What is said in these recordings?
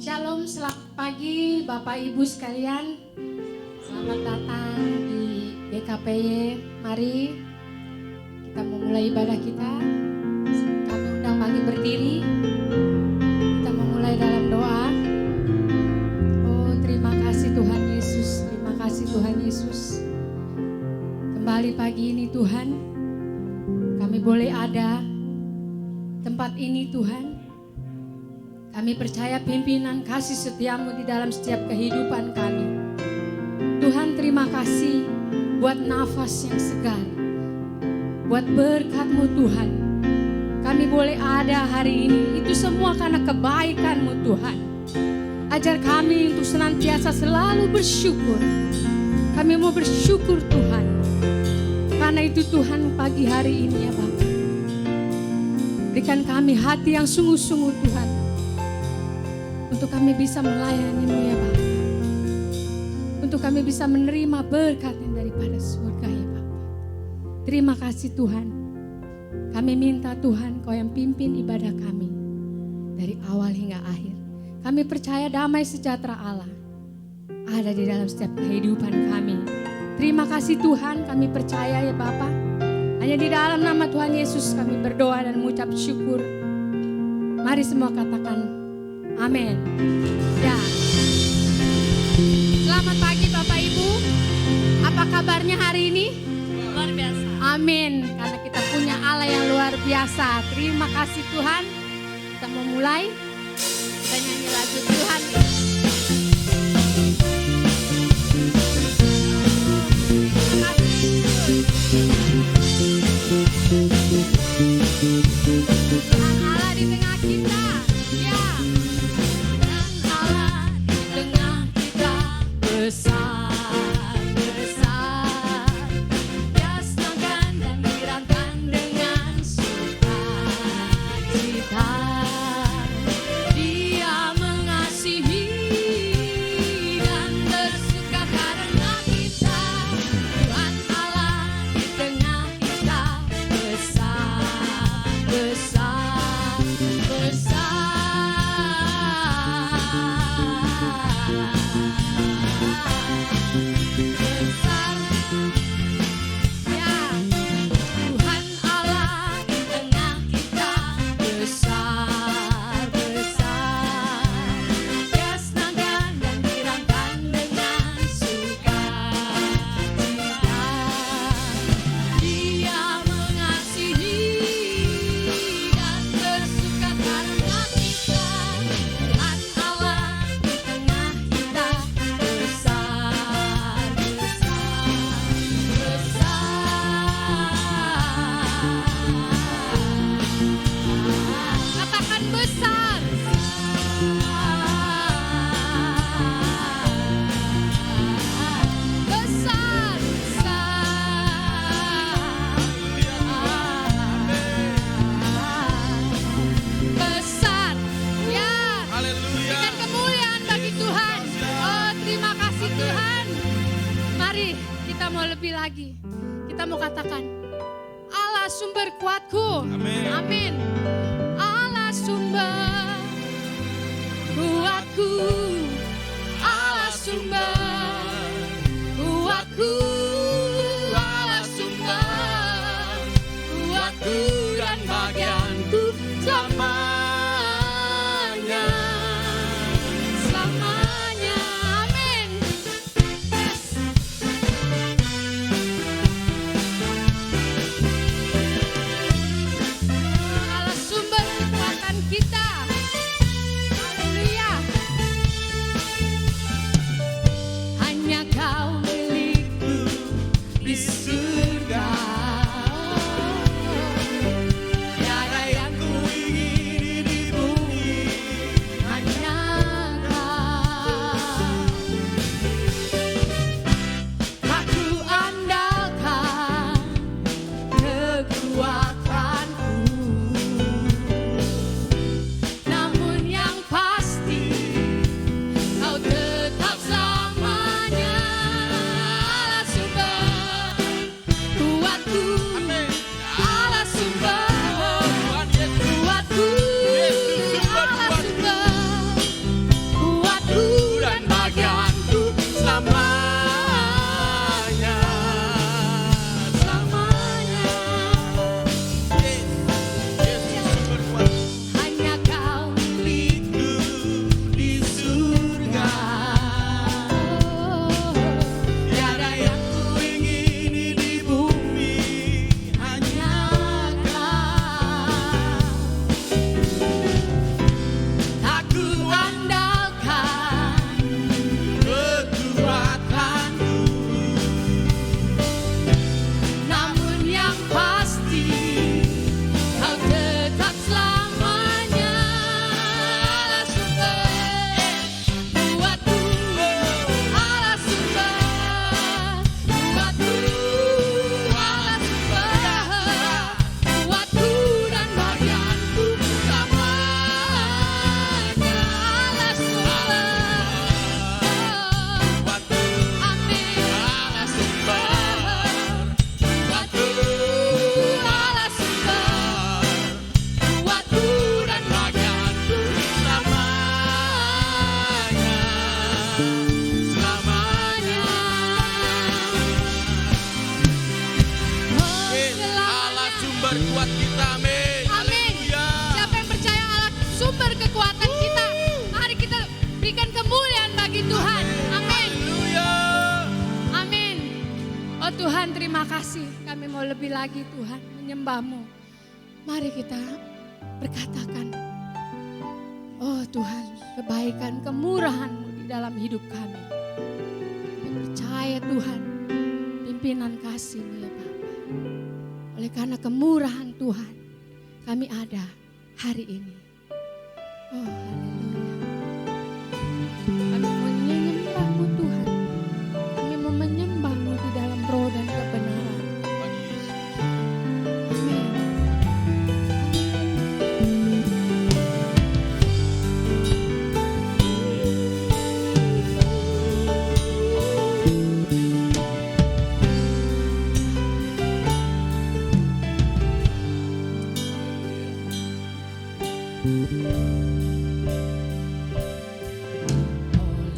Shalom, selamat pagi Bapak Ibu sekalian. Selamat datang di GKPY. Mari kita memulai ibadah kita. Kami undang bagi berdiri. Kita memulai dalam doa. Oh, terima kasih Tuhan Yesus. Terima kasih Tuhan Yesus. Kembali pagi ini Tuhan, kami boleh ada tempat ini Tuhan. Kami percaya pimpinan kasih setiamu di dalam setiap kehidupan kami. Tuhan, terima kasih buat nafas yang segar, buat berkat-Mu Tuhan. Kami boleh ada hari ini, itu semua karena kebaikan-Mu Tuhan. Ajar kami untuk senantiasa selalu bersyukur. Kami mau bersyukur Tuhan. Karena itu Tuhan, pagi hari ini ya Bapak, berikan kami hati yang sungguh-sungguh Tuhan, untuk kami bisa melayani-Mu ya Bapa. Untuk kami bisa menerima berkat yang daripada surga ya Bapa. Terima kasih Tuhan. Kami minta Tuhan Kau yang pimpin ibadah kami dari awal hingga akhir. Kami percaya damai sejahtera Allah ada di dalam setiap kehidupan kami. Terima kasih Tuhan, kami percaya ya Bapa. Hanya di dalam nama Tuhan Yesus kami berdoa dan mengucap syukur. Mari semua katakan amin. Ya. Selamat pagi Bapak Ibu. Apa kabarnya hari ini? Luar biasa. Amin. Karena kita punya Allah yang luar biasa. Terima kasih Tuhan. Kita mau mulai. Kita nyanyi lagu Tuhan. Tuhan Allah di tengah kita. Ya. Besar, besar, Dia senangkan dan dirangkan dengan sukacita. Dia mengasihi dan bersuka karena kita. Tuhan Allah di tengah kita. Besar, besar, besar. Lagi kita mau katakan Allah sumber kuatku. Amin. Amin. Allah sumber kuatku. Allah sumber kuatku. Allah sumber kuatku dan bagianku selamanya. Selamanya. Amin. Kita, haleluya. Hanya Kau milikku di surga. Tiada yang ku ingini di bumi, hanya Kau. Aku andalkan kekuatanku. Kau tetap selamanya. Oh Tuhan, terima kasih. Kami mau lebih lagi Tuhan menyembah-Mu. Mari kita berkatakan, oh Tuhan, kebaikan, kemurahan-Mu di dalam hidup kami. Kami percaya Tuhan, pimpinan kasih-Mu ya Bapa. Oleh karena kemurahan Tuhan, kami ada hari ini. Oh haleluya. Kami mau menyembah-Mu Tuhan. Kami mau menyembah-Mu di dalam roh dan kebenaran. Amin.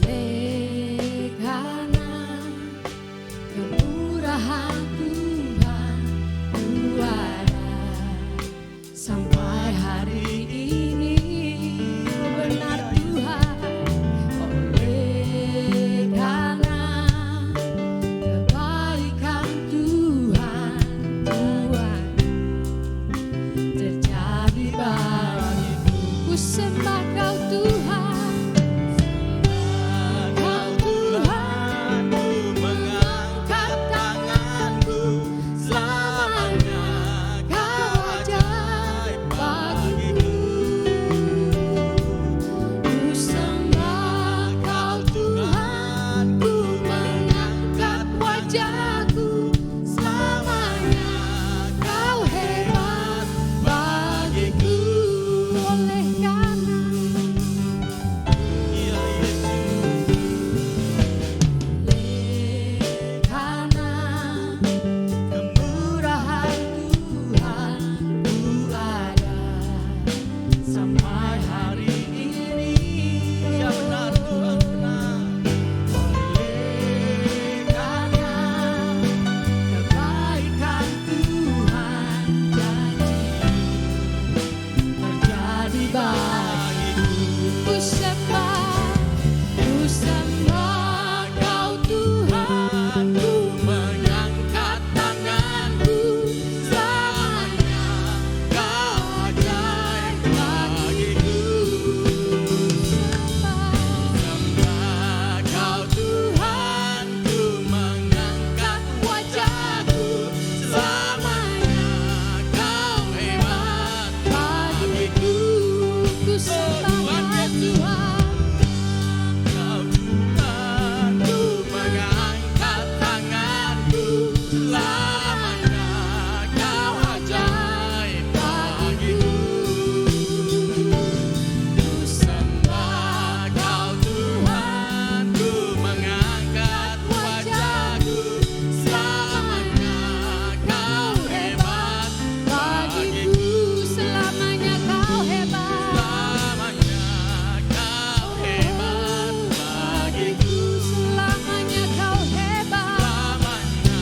Oleh karena kemurahan Tuhan ku ada sampai hari ini. Benar Tuhan, oleh karena kebaikan Tuhan terjadi bagiku. Ku sembah Kau Tuhan, Kau Tuhan, ku mengangkat tanganku. Selamanya Kau ajaib bagiku. Ku sembah Kau Tuhan, ku mengangkat wajahku. Selamanya Kau hebat bagiku. Oleh karena kemurahan Tuhan ku ada sampai hari ini. Ya benar Tuhan, benar. Oleh karena kebaikan Tuhan terjadi bagiku. Ku sembah Kau Tuhan, ku mengangkat tanganku. Selamanya Kau ajaib bagiku. Sembah Kau Tuhan, ku mengangkat wajahku. Selamanya Kau hebat bagiku. Ku sembah Kau Tuhan, Kau Tuhan, ku mengangkat tanganku. Selamanya Kau ajaib bagiku. Ku sembah Kau Tuhan, ku mengangkat wajahku. Selamanya Kau hebat bagiku. Selamanya Kau hebat. Selamanya Kau hebat bagiku. Selamanya Kau hebat. Selamanya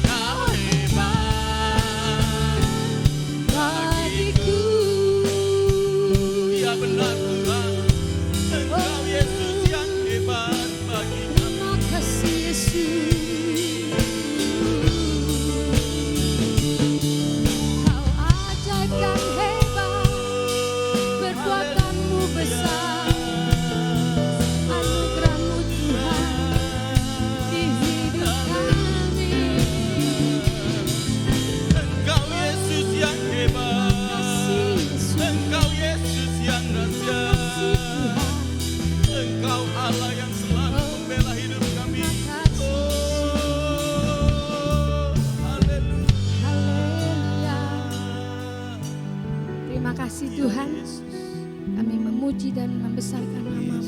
Kau hebat bagiku. Ya benar Tuhan, Engkau Yesus yang hebat bagiku. Terima kasih Yesus. Kau ajaib dan hebat, perbuatan-Mu besar, anugerah-Mu Tuhan di hidup kami. Engkau Yesus yang hebat, Kasih Yesus, Engkau Yesus yang dahsyat, Tuhan. Engkau Allah yang selalu membela hidup kami. Oh, haleluya. Haleluya. Terima kasih Tuhan. Kami memuji dan membesarkan nama-Mu.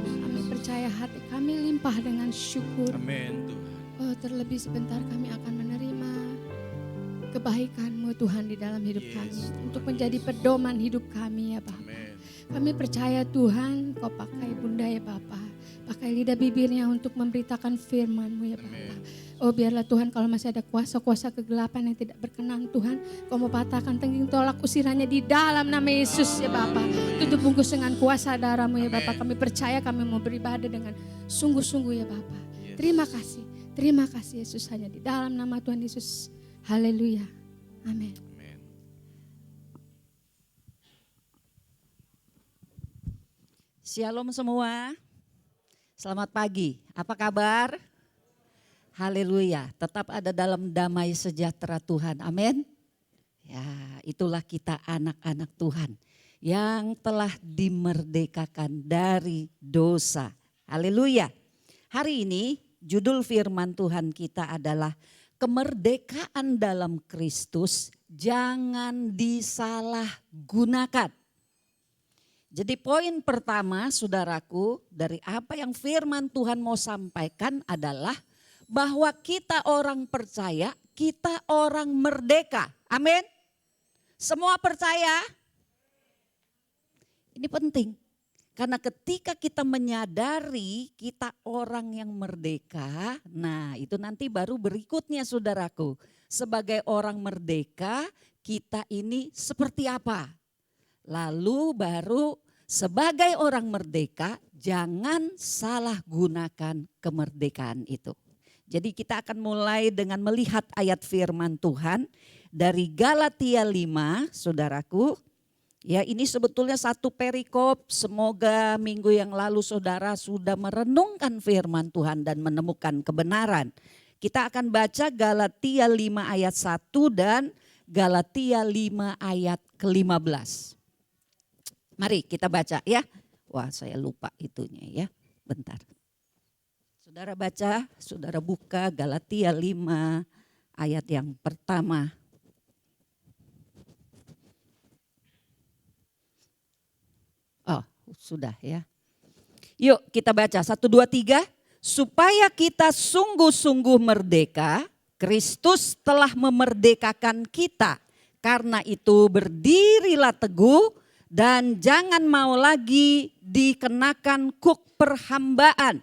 Kami percaya hati kami limpah dengan syukur. Amin Tuhan. Oh, terlebih sebentar kami akan menerima kebaikan-Mu Tuhan di dalam hidup kami. Untuk menjadi pedoman hidup kami ya Bapa. Amin. Kami percaya Tuhan Kau pakai Bunda ya Bapa. Pakai lidah bibirnya untuk memberitakan firman-Mu ya Bapa. Oh biarlah Tuhan kalau masih ada kuasa-kuasa kegelapan yang tidak berkenan Tuhan. Kau mau patahkan tengking tolak usirannya di dalam nama Yesus ya Bapa. Tutup bungkus dengan kuasa darah-Mu ya Bapa. Kami percaya kami mau beribadah dengan sungguh-sungguh ya Bapa. Terima kasih. Terima kasih Yesus, hanya di dalam nama Tuhan Yesus. Haleluya. Amin. Amin. Shalom semua. Selamat pagi. Apa kabar? Haleluya. Tetap ada dalam damai sejahtera Tuhan. Amin. Ya, itulah kita anak-anak Tuhan yang telah dimerdekakan dari dosa. Haleluya. Hari ini judul firman Tuhan kita adalah kemerdekaan dalam Kristus jangan disalahgunakan. Jadi poin pertama saudaraku dari apa yang firman Tuhan mau sampaikan adalah bahwa kita orang percaya, kita orang merdeka. Amin. Semua percaya? Ini penting. Karena ketika kita menyadari kita orang yang merdeka, nah itu nanti baru berikutnya saudaraku. Sebagai orang merdeka kita ini seperti apa? Lalu baru sebagai orang merdeka jangan salah gunakan kemerdekaan itu. Jadi kita akan mulai dengan melihat ayat firman Tuhan dari Galatia 5 saudaraku. Ya, ini sebetulnya satu perikop, semoga minggu yang lalu saudara sudah merenungkan firman Tuhan dan menemukan kebenaran. Kita akan baca Galatia 5 ayat 1 dan Galatia 5 ayat ke-15. Mari kita baca ya. Wah, saya lupa itunya ya, bentar. Saudara baca, saudara buka Galatia 5 ayat yang pertama. Oh, sudah ya. Yuk kita baca 1, 2, 3. Supaya kita sungguh-sungguh merdeka, Kristus telah memerdekakan kita. Karena itu berdirilah teguh dan jangan mau lagi dikenakan kuk perhambaan.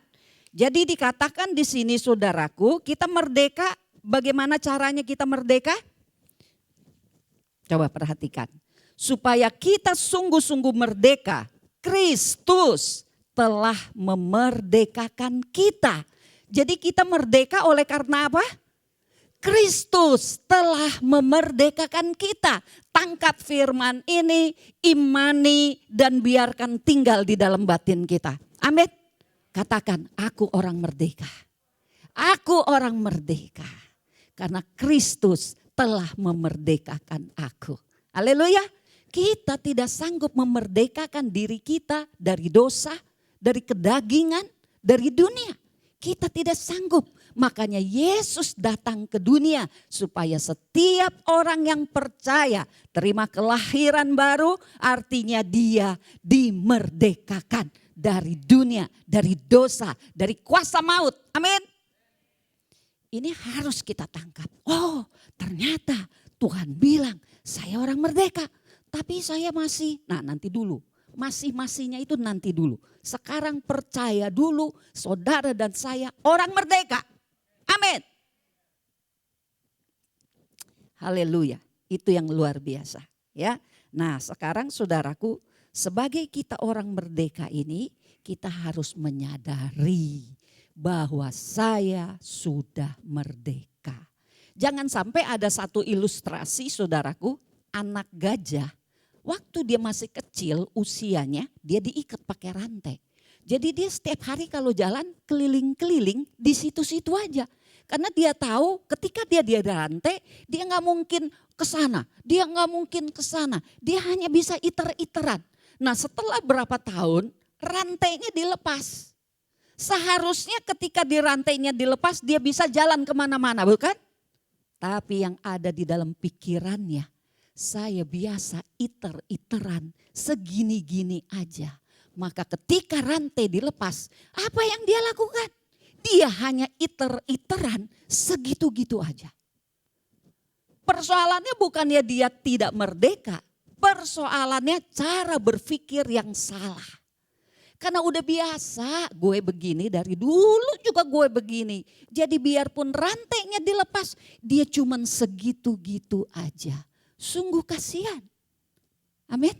Jadi dikatakan di sini saudaraku, kita merdeka. Bagaimana caranya kita merdeka? Coba perhatikan. Supaya kita sungguh-sungguh merdeka, Kristus telah memerdekakan kita. Jadi kita merdeka oleh karena apa? Kristus telah memerdekakan kita. Tangkap firman ini, imani dan biarkan tinggal di dalam batin kita. Amin. Katakan, aku orang merdeka. Aku orang merdeka. Karena Kristus telah memerdekakan aku. Haleluya. Kita tidak sanggup memerdekakan diri kita dari dosa, dari kedagingan, dari dunia. Kita tidak sanggup. Makanya Yesus datang ke dunia supaya setiap orang yang percaya terima kelahiran baru, artinya dia dimerdekakan dari dunia, dari dosa, dari kuasa maut. Amin. Ini harus kita tangkap. Oh, ternyata Tuhan bilang saya orang merdeka. Tapi saya masih, nanti dulu. Masih-masihnya itu nanti dulu. Sekarang percaya dulu saudara dan saya orang merdeka. Amin. Haleluya. Itu yang luar biasa. Ya. Nah sekarang saudaraku, sebagai kita orang merdeka ini, kita harus menyadari bahwa saya sudah merdeka. Jangan sampai ada satu ilustrasi saudaraku, anak gajah. Waktu dia masih kecil usianya, dia diikat pakai rantai. Jadi dia setiap hari kalau jalan keliling-keliling di situ-situ aja. Karena dia tahu ketika dia di rantai, dia nggak mungkin ke sana, dia nggak mungkin ke sana. Dia hanya bisa iter-iteran. Nah setelah berapa tahun, rantainya dilepas. Seharusnya ketika di rantainya dilepas, dia bisa jalan kemana-mana, bukan? Tapi yang ada di dalam pikirannya, saya biasa iter-iteran segini-gini aja. Maka ketika rantai dilepas, apa yang dia lakukan? Dia hanya iter-iteran segitu-gitu aja. Persoalannya bukannya dia tidak merdeka. Persoalannya cara berpikir yang salah. Karena udah biasa gue begini, dari dulu juga gue begini. Jadi biarpun rantainya dilepas, dia cuman segitu-gitu aja. Sungguh kasihan. Amin.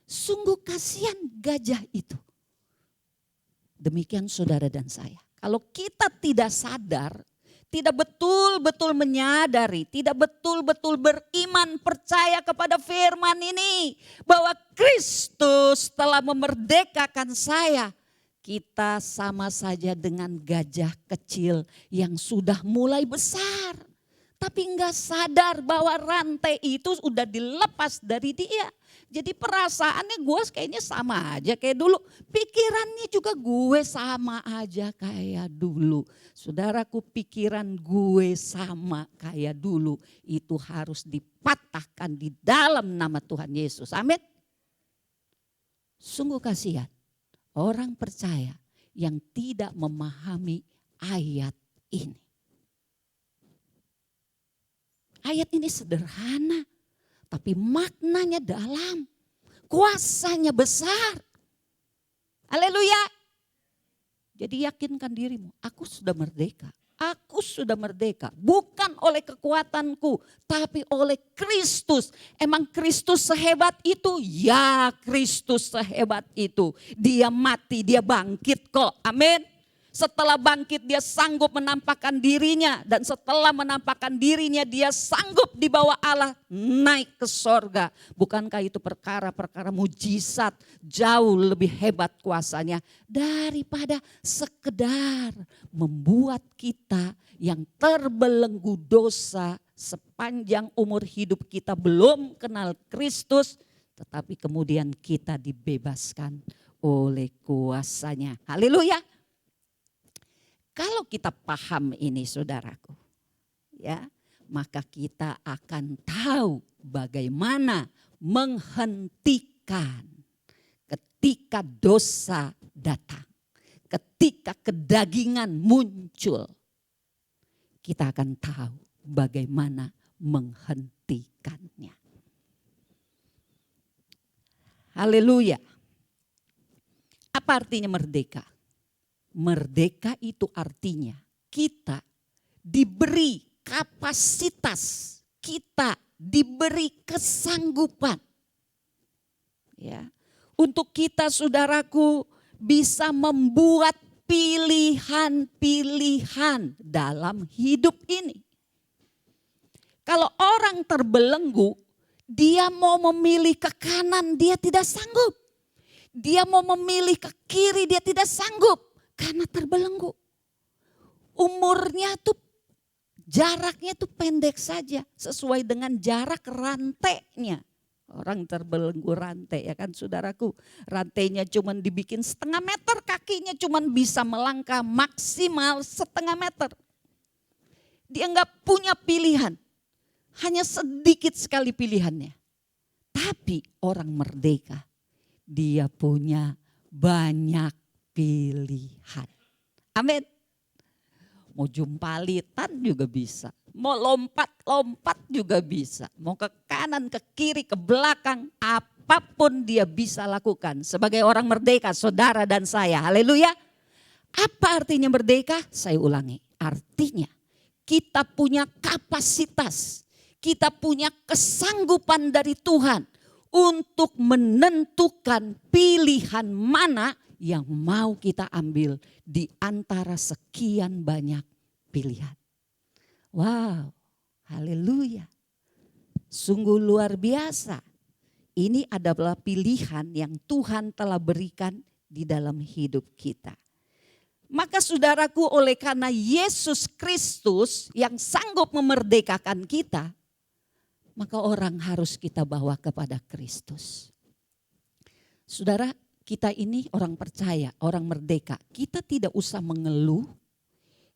Sungguh kasihan gajah itu. Demikian saudara dan saya. Kalau kita tidak sadar tidak betul-betul menyadari, tidak betul-betul beriman, percaya kepada firman ini, bahwa Kristus telah memerdekakan saya, kita sama saja dengan gajah kecil yang sudah mulai besar. Tapi enggak sadar bahwa rantai itu udah dilepas dari dia. Jadi perasaannya gue kayaknya sama aja kayak dulu. Pikirannya juga gue sama aja kayak dulu. Saudaraku, pikiran gue sama kayak dulu. Itu harus dipatahkan di dalam nama Tuhan Yesus. Amin. Sungguh kasihan orang percaya yang tidak memahami ayat ini. Ayat ini sederhana, tapi maknanya dalam, kuasanya besar. Haleluya. Jadi yakinkan dirimu, aku sudah merdeka. Aku sudah merdeka, bukan oleh kekuatanku, tapi oleh Kristus. Emang Kristus sehebat itu? Ya, Kristus sehebat itu. Dia mati, dia bangkit kok. Amin. Setelah bangkit dia sanggup menampakkan dirinya. Dan setelah menampakkan dirinya dia sanggup dibawa Allah naik ke sorga. Bukankah itu perkara-perkara mujizat jauh lebih hebat kuasanya. Daripada sekedar membuat kita yang terbelenggu dosa sepanjang umur hidup kita belum kenal Kristus. Tetapi kemudian kita dibebaskan oleh kuasanya. Haleluya. Kalau kita paham ini saudaraku, ya, maka kita akan tahu bagaimana menghentikan ketika dosa datang, ketika kedagingan muncul. Kita akan tahu bagaimana menghentikannya. Haleluya. Apa artinya merdeka? Merdeka itu artinya kita diberi kapasitas, kita diberi kesanggupan. Ya, untuk kita saudaraku bisa membuat pilihan-pilihan dalam hidup ini. Kalau orang terbelenggu, dia mau memilih ke kanan, dia tidak sanggup. Dia mau memilih ke kiri, dia tidak sanggup. Karena terbelenggu. Umurnya tuh jaraknya tuh pendek saja. Sesuai dengan jarak rantainya. Orang terbelenggu rantai ya kan saudaraku. Rantainya cuma dibikin setengah meter. Kakinya cuma bisa melangkah maksimal setengah meter. Dia nggak punya pilihan. Hanya sedikit sekali pilihannya. Tapi orang merdeka. Dia punya banyak pilihan. Amin. Mau jumpalitan juga bisa. Mau lompat-lompat juga bisa. Mau ke kanan, ke kiri, ke belakang. Apapun dia bisa lakukan. Sebagai orang merdeka, saudara dan saya. Haleluya. Apa artinya merdeka? Saya ulangi. Artinya kita punya kapasitas. Kita punya kesanggupan dari Tuhan. Untuk menentukan pilihan mana yang mau kita ambil di antara sekian banyak pilihan. Wow, haleluya. Sungguh luar biasa. Ini adalah pilihan yang Tuhan telah berikan di dalam hidup kita. Maka saudaraku, oleh karena Yesus Kristus yang sanggup memerdekakan kita, maka orang harus kita bawa kepada Kristus. Saudara, kita ini orang percaya, orang merdeka. Kita tidak usah mengeluh,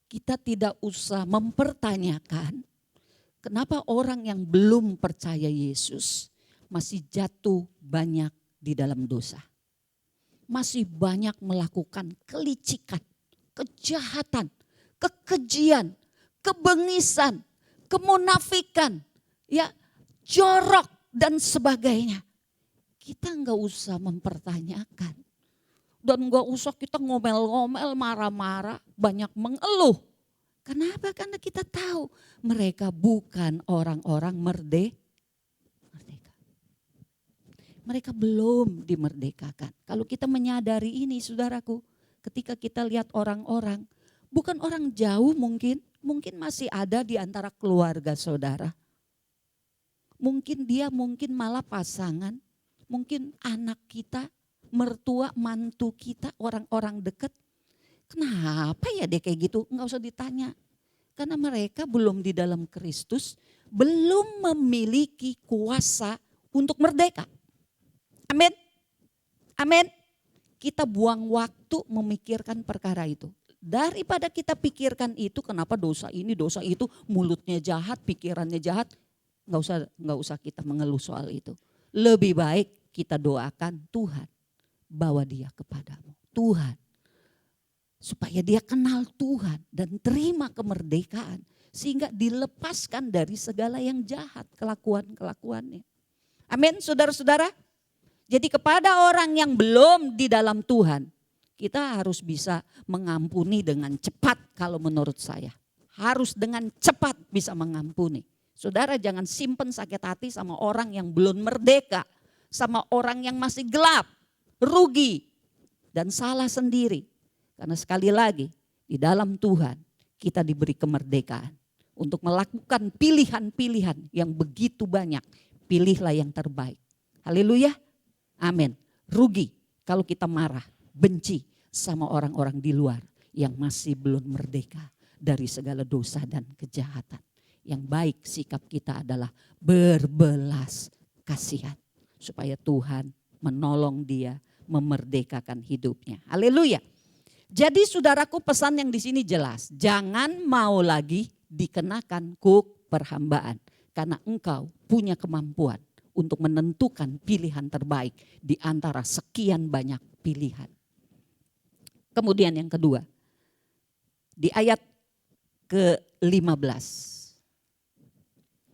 kita tidak usah mempertanyakan kenapa orang yang belum percaya Yesus masih jatuh banyak di dalam dosa. Masih banyak melakukan kelicikan, kejahatan, kekejian, kebengisan, kemunafikan, ya, jorok dan sebagainya. Kita nggak usah mempertanyakan. Dan nggak usah kita ngomel-ngomel, marah-marah, banyak mengeluh. Kenapa? Karena kita tahu mereka bukan orang-orang merdeka. Mereka belum dimerdekakan. Kalau kita menyadari ini saudaraku, ketika kita lihat orang-orang Bukan orang jauh mungkin masih ada di antara keluarga saudara. Mungkin malah pasangan, mungkin anak kita, mertua, mantu kita, orang-orang dekat. Kenapa ya dia kayak gitu? Enggak usah ditanya. Karena mereka belum di dalam Kristus, belum memiliki kuasa untuk merdeka. Amin. Amin. Kita buang waktu memikirkan perkara itu. Daripada kita pikirkan itu, kenapa dosa ini, dosa itu, mulutnya jahat, pikirannya jahat. Enggak usah kita mengeluh soal itu. Lebih baik kita doakan Tuhan, bawa dia kepadamu. Tuhan, supaya dia kenal Tuhan dan terima kemerdekaan. Sehingga dilepaskan dari segala yang jahat, kelakuan-kelakuannya. Amin, saudara-saudara. Jadi kepada orang yang belum di dalam Tuhan, kita harus bisa mengampuni dengan cepat kalau menurut saya. Harus dengan cepat bisa mengampuni. Saudara jangan simpen sakit hati sama orang yang belum merdeka. Sama orang yang masih gelap, rugi, dan salah sendiri. Karena sekali lagi di dalam Tuhan kita diberi kemerdekaan. Untuk melakukan pilihan-pilihan yang begitu banyak. Pilihlah yang terbaik. Haleluya. Amin. Rugi kalau kita marah, benci sama orang-orang di luar yang masih belum merdeka dari segala dosa dan kejahatan. Yang baik sikap kita adalah berbelas kasihan. Supaya Tuhan menolong dia memerdekakan hidupnya. Haleluya. Jadi saudaraku pesan yang di sini jelas. Jangan mau lagi dikenakan kuk perhambaan. Karena engkau punya kemampuan untuk menentukan pilihan terbaik di antara sekian banyak pilihan. Kemudian yang kedua, di ayat ke-15.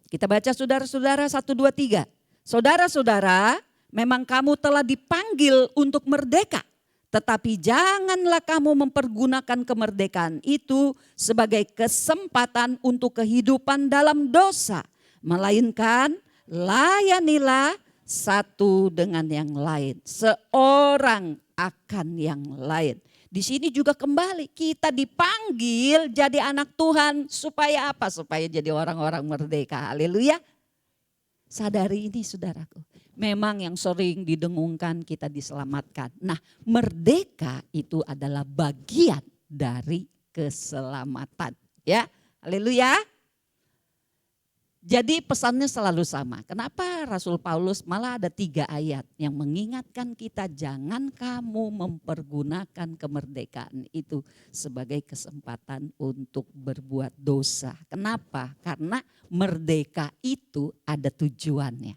Kita baca saudara-saudara 1, 2, 3. Saudara-saudara, memang kamu telah dipanggil untuk merdeka. Tetapi janganlah kamu mempergunakan kemerdekaan itu sebagai kesempatan untuk kehidupan dalam dosa. Melainkan layanilah satu dengan yang lain. Seorang akan yang lain. Di sini juga kembali kita dipanggil jadi anak Tuhan supaya apa? Supaya jadi orang-orang merdeka. Haleluya. Sadari ini saudaraku. Memang yang sering didengungkan kita diselamatkan. Nah, merdeka itu adalah bagian dari keselamatan. Ya, haleluya. Jadi pesannya selalu sama. Kenapa Rasul Paulus malah ada 3 ayat yang mengingatkan kita jangan kamu mempergunakan kemerdekaan itu sebagai kesempatan untuk berbuat dosa. Kenapa? Karena merdeka itu ada tujuannya.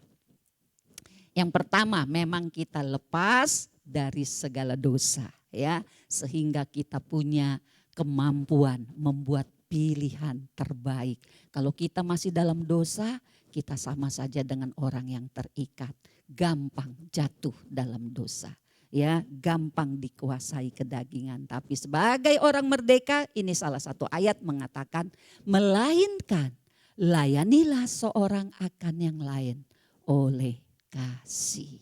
Yang pertama memang kita lepas dari segala dosa ya, sehingga kita punya kemampuan membuat pilihan terbaik. Kalau kita masih dalam dosa, kita sama saja dengan orang yang terikat, gampang jatuh dalam dosa. Ya, gampang dikuasai kedagingan. Tapi sebagai orang merdeka, ini salah satu ayat mengatakan, melainkan layanilah seorang akan yang lain oleh kasih.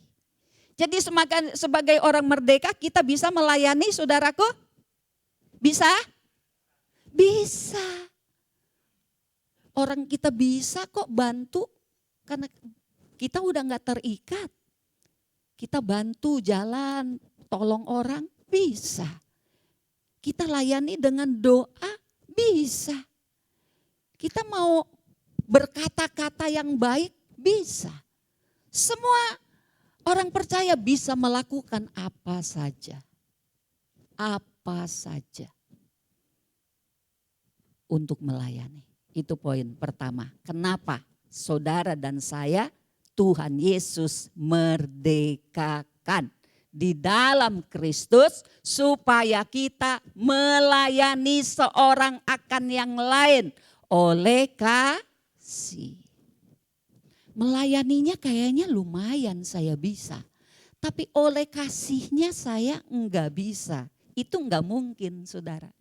Jadi sebagai orang merdeka kita bisa melayani saudaraku? Bisa? Bisa. Orang kita bisa kok bantu karena kita udah gak terikat. Kita bantu jalan, tolong orang, bisa. Kita layani dengan doa, bisa. Kita mau berkata-kata yang baik, bisa. Semua orang percaya bisa melakukan apa saja. Apa saja. Untuk melayani. Itu poin pertama. Kenapa saudara dan saya Tuhan Yesus merdekakan di dalam Kristus supaya kita melayani seorang akan yang lain oleh kasih. Melayaninya kayaknya lumayan saya bisa. Tapi oleh kasihnya saya enggak bisa. Itu enggak mungkin saudara.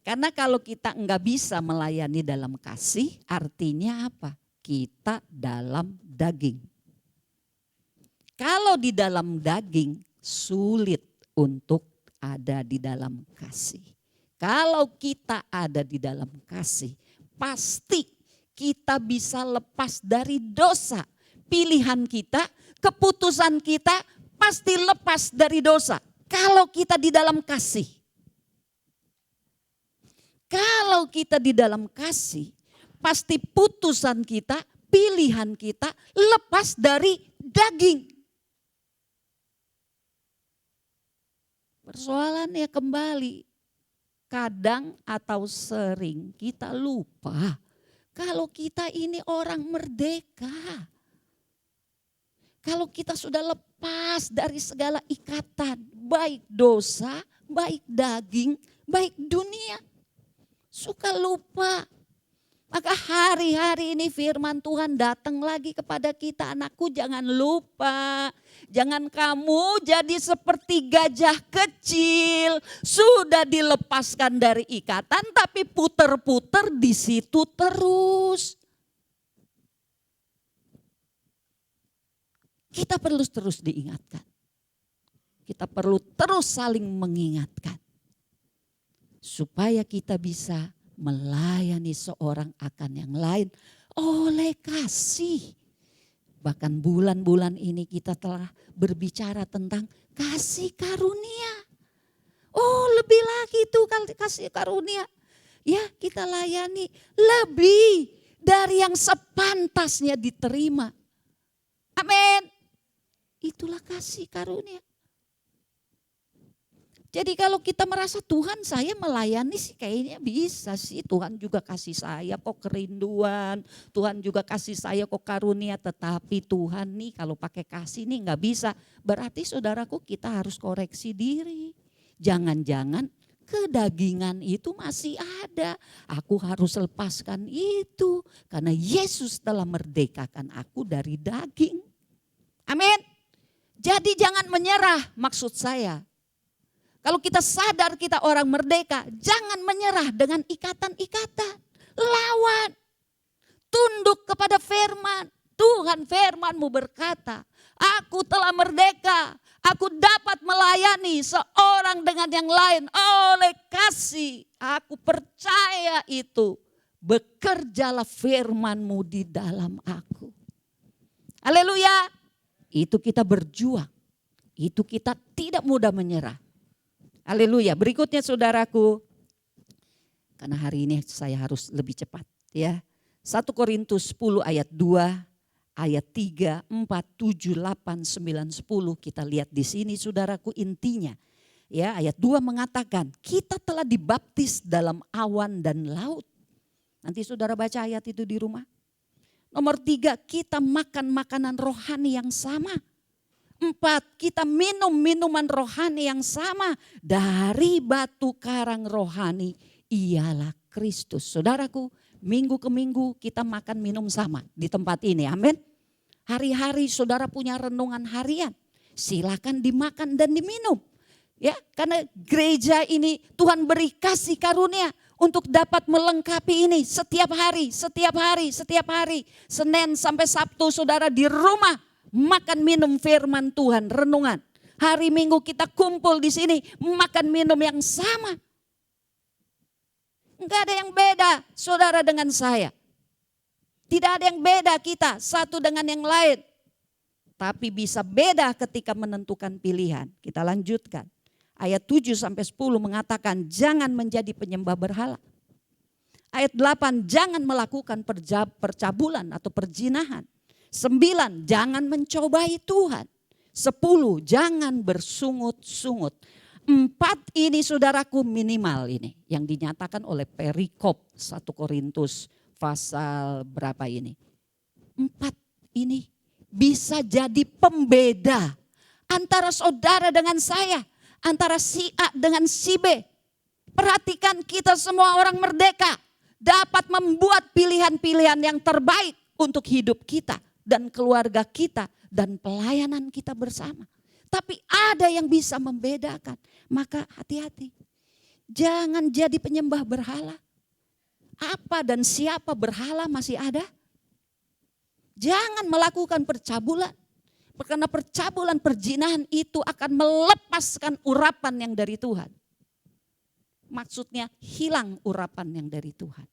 Karena kalau kita enggak bisa melayani dalam kasih artinya apa? Kita dalam daging. Kalau di dalam daging sulit untuk ada di dalam kasih. Kalau kita ada di dalam kasih, pasti kita bisa lepas dari dosa. Pilihan kita, keputusan kita pasti lepas dari dosa. Kalau kita di dalam kasih. Kalau kita di dalam kasih, pasti putusan kita, pilihan kita lepas dari daging. Persoalannya kembali, kadang atau sering kita lupa kalau kita ini orang merdeka. Kalau kita sudah lepas dari segala ikatan, baik dosa, baik daging, baik dunia. Suka lupa. Maka hari-hari ini firman Tuhan datang lagi kepada kita. Anakku, jangan lupa. Jangan kamu jadi seperti gajah kecil. Sudah dilepaskan dari ikatan tapi puter-puter di situ terus. Kita perlu terus diingatkan. Kita perlu terus saling mengingatkan. Supaya kita bisa melayani seorang akan yang lain oleh kasih. Bahkan bulan-bulan ini kita telah berbicara tentang kasih karunia. Oh, lebih lagi itu kasih karunia. Ya, kita layani lebih dari yang sepantasnya diterima. Amin. Itulah kasih karunia. Jadi kalau kita merasa Tuhan saya melayani sih kayaknya bisa sih. Tuhan juga kasih saya kok kerinduan. Tuhan juga kasih saya kok karunia. Tetapi Tuhan nih kalau pakai kasih nih gak bisa. Berarti saudaraku kita harus koreksi diri. Jangan-jangan kedagingan itu masih ada. Aku harus lepaskan itu. Karena Yesus telah merdekakan aku dari daging. Amin. Jadi jangan menyerah maksud saya. Kalau kita sadar kita orang merdeka, jangan menyerah dengan ikatan-ikatan. Lawan, tunduk kepada firman. Tuhan firman-Mu berkata, aku telah merdeka, aku dapat melayani seorang dengan yang lain oleh kasih. Aku percaya itu, bekerjalah firman-Mu di dalam aku. Haleluya, itu kita berjuang, itu kita tidak mudah menyerah. Haleluya. Berikutnya saudaraku, karena hari ini saya harus lebih cepat ya. 1 Korintus 10 ayat 2, ayat 3, 4, 7, 8, 9, 10 kita lihat di sini saudaraku intinya. Ya, ayat 2 mengatakan kita telah dibaptis dalam awan dan laut. Nanti saudara baca ayat itu di rumah. Nomor 3, kita makan makanan rohani yang sama. 4, kita minum minuman rohani yang sama. Dari batu karang rohani ialah Kristus. Saudaraku, minggu ke minggu kita makan minum sama di tempat ini. Amin. Hari-hari saudara punya renungan harian. Silakan dimakan dan diminum. Ya, karena gereja ini Tuhan beri kasih karunia untuk dapat melengkapi ini setiap hari. Senin sampai Sabtu saudara di rumah. Makan minum firman Tuhan, renungan. Hari Minggu kita kumpul di sini, makan minum yang sama. Enggak ada yang beda saudara dengan saya. Tidak ada yang beda kita satu dengan yang lain. Tapi bisa beda ketika menentukan pilihan. Kita lanjutkan. Ayat 7 sampai 10 mengatakan jangan menjadi penyembah berhala. Ayat 8 jangan melakukan percabulan atau perzinahan. 9, jangan mencobai Tuhan. 10, jangan bersungut-sungut. 4 ini saudaraku minimal ini. Yang dinyatakan oleh perikop 1 Korintus pasal berapa ini. 4 ini bisa jadi pembeda antara saudara dengan saya. Antara si A dengan si B. Perhatikan kita semua orang merdeka. Dapat membuat pilihan-pilihan yang terbaik untuk hidup kita. Dan keluarga kita dan pelayanan kita bersama. Tapi ada yang bisa membedakan. Maka hati-hati. Jangan jadi penyembah berhala. Apa dan siapa berhala masih ada? Jangan melakukan percabulan. Karena percabulan perzinahan itu akan melepaskan urapan yang dari Tuhan. maksudnya hilang urapan yang dari Tuhan.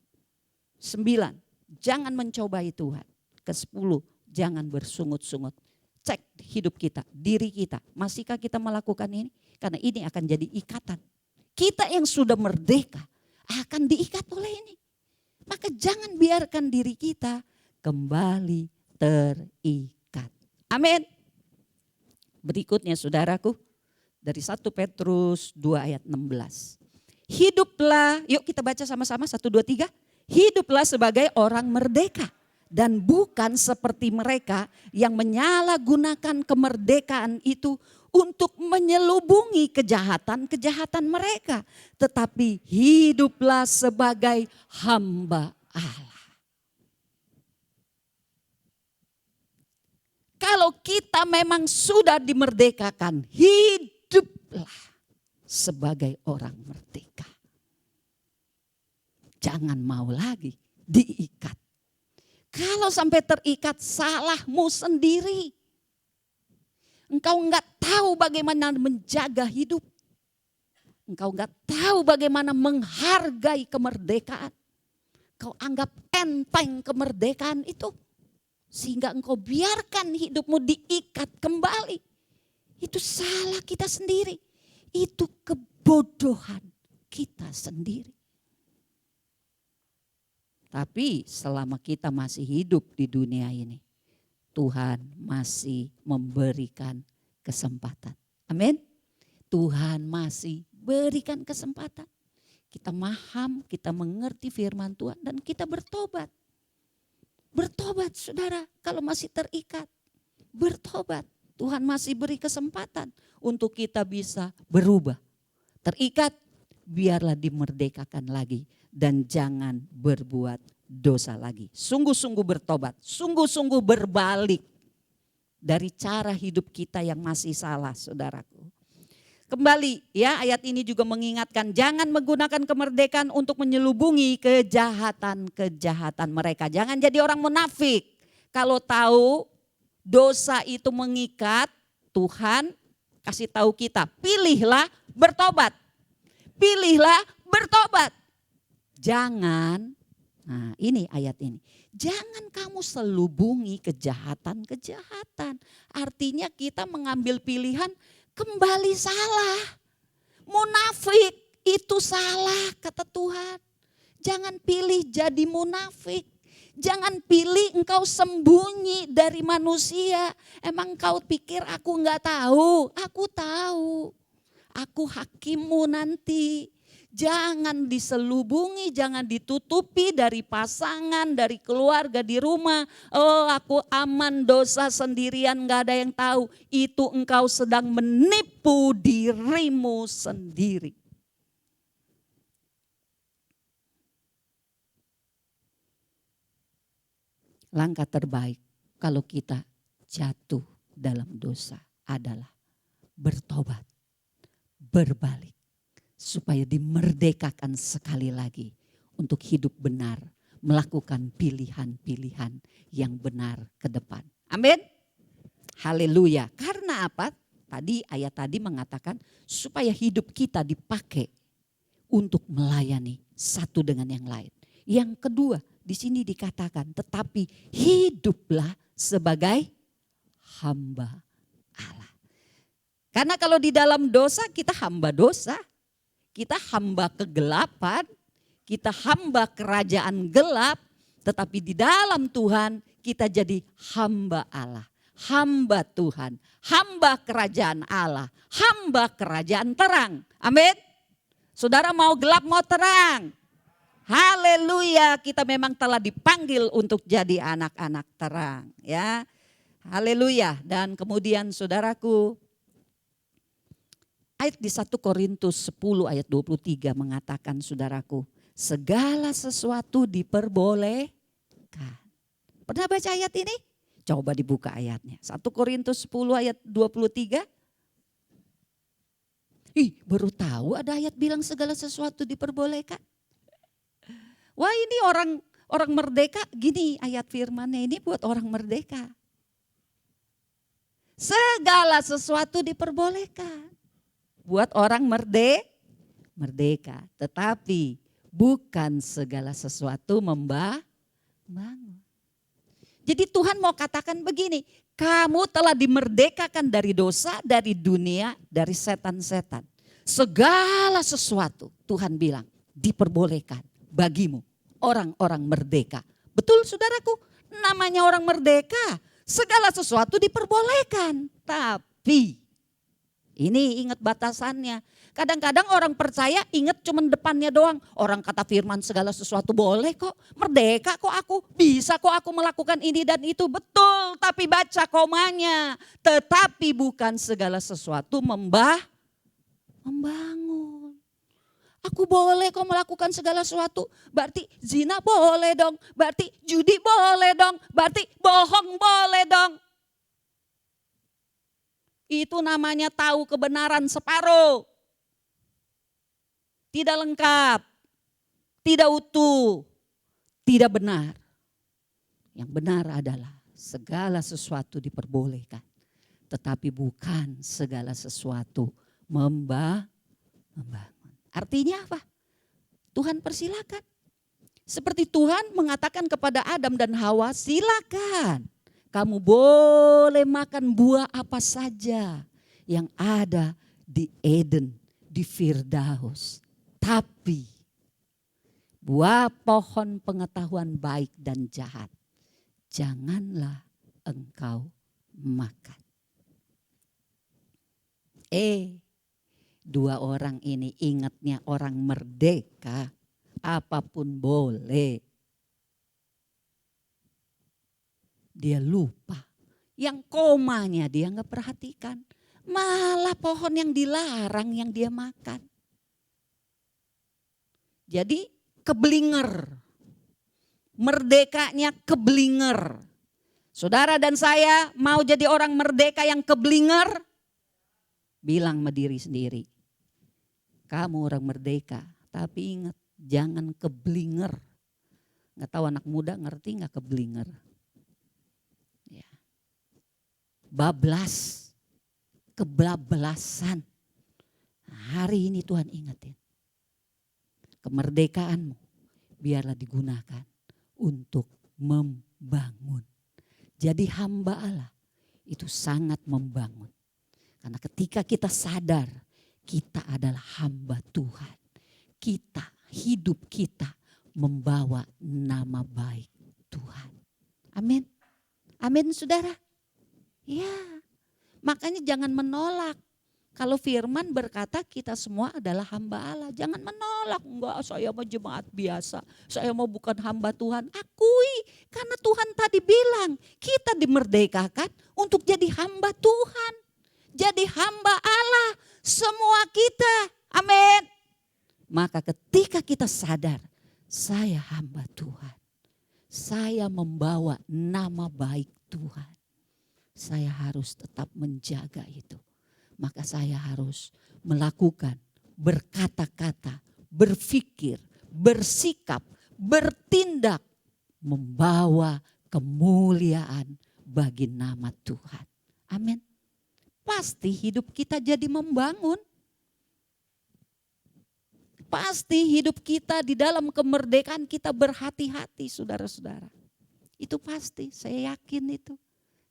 9, jangan mencobai Tuhan. Ke-10, jangan bersungut-sungut. Cek hidup kita, diri kita. Masihkah kita melakukan ini? Karena ini akan jadi ikatan. Kita yang sudah merdeka akan diikat oleh ini. Maka jangan biarkan diri kita kembali terikat. Amin. Berikutnya saudaraku, dari 1 Petrus 2 ayat 16. Hiduplah, yuk kita baca sama-sama 1, 2, 3. Hiduplah sebagai orang merdeka dan bukan seperti mereka yang menyalahgunakan kemerdekaan itu untuk menyelubungi kejahatan-kejahatan mereka. Tetapi hiduplah sebagai hamba Allah. Kalau kita memang sudah dimerdekakan, hiduplah sebagai orang merdeka. Jangan mau lagi diikat. Kalau sampai terikat, salahmu sendiri. Engkau enggak tahu bagaimana menjaga hidup. Engkau enggak tahu bagaimana menghargai kemerdekaan. Kau anggap enteng kemerdekaan itu. Sehingga engkau biarkan hidupmu diikat kembali. Itu salah kita sendiri. Itu kebodohan kita sendiri. Tapi selama kita masih hidup di dunia ini, Tuhan masih memberikan kesempatan. Amin. Tuhan masih berikan kesempatan. Kita paham, kita mengerti firman Tuhan dan kita bertobat. Bertobat saudara, kalau masih terikat. Bertobat, Tuhan masih beri kesempatan untuk kita bisa berubah. Terikat, biarlah dimerdekakan lagi. Dan jangan berbuat dosa lagi. Sungguh-sungguh bertobat, sungguh-sungguh berbalik dari cara hidup kita yang masih salah saudaraku. Kembali ya, ayat ini juga mengingatkan jangan menggunakan kemerdekaan untuk menyelubungi kejahatan-kejahatan mereka. Jangan jadi orang munafik. Kalau tahu dosa itu mengikat, Tuhan kasih tahu kita, pilihlah bertobat. Pilihlah bertobat. Jangan, nah ini ayat ini. Jangan kamu selubungi kejahatan-kejahatan. Artinya kita mengambil pilihan kembali salah. Munafik itu salah kata Tuhan. Jangan pilih jadi munafik. Jangan pilih engkau sembunyi dari manusia. Emang kau pikir aku enggak tahu? Aku tahu. Aku hakimmu nanti. Jangan diselubungi, jangan ditutupi dari pasangan, dari keluarga, di rumah. Oh aku aman dosa sendirian gak ada yang tahu. Itu engkau sedang menipu dirimu sendiri. Langkah terbaik kalau kita jatuh dalam dosa adalah bertobat, berbalik. Supaya dimerdekakan sekali lagi untuk hidup benar, melakukan pilihan-pilihan yang benar ke depan. Amin. Haleluya. Karena apa? Tadi ayat tadi mengatakan supaya hidup kita dipakai untuk melayani satu dengan yang lain. Yang kedua, di sini dikatakan tetapi hiduplah sebagai hamba Allah. Karena kalau di dalam dosa kita hamba dosa. Kita hamba kegelapan, kita hamba kerajaan gelap, tetapi di dalam Tuhan kita jadi hamba Allah, hamba Tuhan, hamba kerajaan Allah, hamba kerajaan terang. Amin. Saudara mau gelap mau terang. Haleluya, kita memang telah dipanggil untuk jadi anak-anak terang, ya. Haleluya. Dan kemudian saudaraku, ayat di 1 Korintus 10 ayat 23 mengatakan saudaraku, segala sesuatu diperbolehkan. Pernah baca ayat ini? Coba dibuka ayatnya. 1 Korintus 10 ayat 23. Baru tahu ada ayat bilang segala sesuatu diperbolehkan. Wah ini orang merdeka, gini ayat firmannya ini buat orang merdeka. Segala sesuatu diperbolehkan. Buat orang merdeka. Tetapi bukan segala sesuatu membangun. Jadi Tuhan mau katakan begini, kamu telah dimerdekakan dari dosa, dari dunia, dari setan-setan. Segala sesuatu Tuhan bilang diperbolehkan bagimu, orang-orang merdeka. Betul saudaraku, namanya orang merdeka, segala sesuatu diperbolehkan. Tapi ini ingat batasannya. Kadang-kadang orang percaya ingat cuman depannya doang. Orang kata firman segala sesuatu boleh kok. Merdeka kok aku. Bisa kok aku melakukan ini dan itu. Betul, tapi baca komanya. Tetapi bukan segala sesuatu membangun. Aku boleh kok melakukan segala sesuatu. Berarti zina boleh dong. Berarti judi boleh dong. Berarti bohong boleh dong. Itu namanya tahu kebenaran separuh. Tidak lengkap, tidak utuh, tidak benar. Yang benar adalah segala sesuatu diperbolehkan. Tetapi bukan segala sesuatu membangun. Artinya apa? Tuhan persilakan. Seperti Tuhan mengatakan kepada Adam dan Hawa, silakan. Kamu boleh makan buah apa saja yang ada di Eden, di Firdaus. Tapi buah pohon pengetahuan baik dan jahat, janganlah engkau makan. Dua orang ini ingatnya orang merdeka, apapun boleh. Dia lupa, yang komanya dia nggak perhatikan. Malah pohon yang dilarang yang dia makan. Jadi keblinger, merdekanya keblinger. Saudara dan saya mau jadi orang merdeka yang keblinger? Bilang sama diri sendiri, kamu orang merdeka, tapi ingat jangan keblinger. Nggak tahu anak muda ngerti nggak keblinger? Ya. Bablas, kebablasan. Nah, hari ini Tuhan ingetin. Kemerdekaanmu biarlah digunakan untuk membangun. Jadi hamba Allah itu sangat membangun. Karena ketika kita sadar kita adalah hamba Tuhan. Kita, hidup kita membawa nama baik Tuhan. Amin. Amin saudara. Ya, makanya jangan menolak. Kalau firman berkata kita semua adalah hamba Allah. Jangan menolak. Enggak, saya mau jemaat biasa. Saya mau bukan hamba Tuhan. Akui. Karena Tuhan tadi bilang kita dimerdekakan untuk jadi hamba Tuhan. Jadi hamba Allah. Semua kita. Amin. Maka ketika kita sadar saya hamba Tuhan. Saya membawa nama baik Tuhan. Saya harus tetap menjaga itu. Maka saya harus melakukan, berkata-kata, berpikir, bersikap, bertindak, membawa kemuliaan bagi nama Tuhan. Amin. Pasti hidup kita jadi membangun. Pasti hidup kita di dalam kemerdekaan kita berhati-hati saudara-saudara. Itu pasti, saya yakin itu.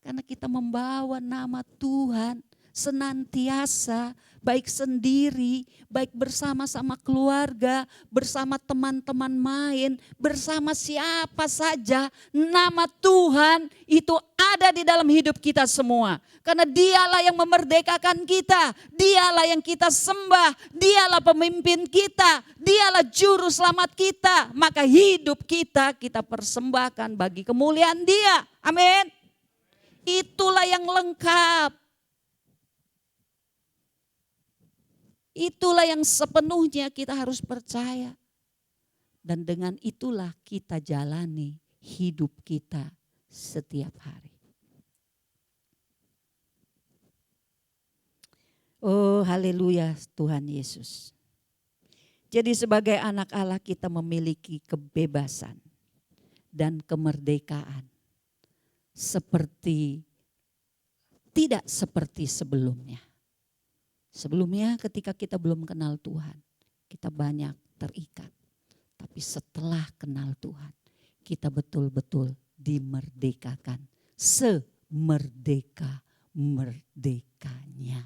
Karena kita membawa nama Tuhan senantiasa, baik sendiri, baik bersama-sama keluarga, bersama teman-teman main, bersama siapa saja. Nama Tuhan itu ada di dalam hidup kita semua. Karena dialah yang memerdekakan kita, dialah yang kita sembah, dialah pemimpin kita, dialah juru selamat kita. Maka hidup kita persembahkan bagi kemuliaan Dia. Amin. Itulah yang lengkap. Itulah yang sepenuhnya kita harus percaya. Dan dengan itulah kita jalani hidup kita setiap hari. Oh haleluya Tuhan Yesus. Jadi sebagai anak Allah kita memiliki kebebasan dan kemerdekaan. Tidak seperti sebelumnya. Sebelumnya ketika kita belum kenal Tuhan, kita banyak terikat. Tapi setelah kenal Tuhan, kita betul-betul dimerdekakan. Semerdeka-merdekanya.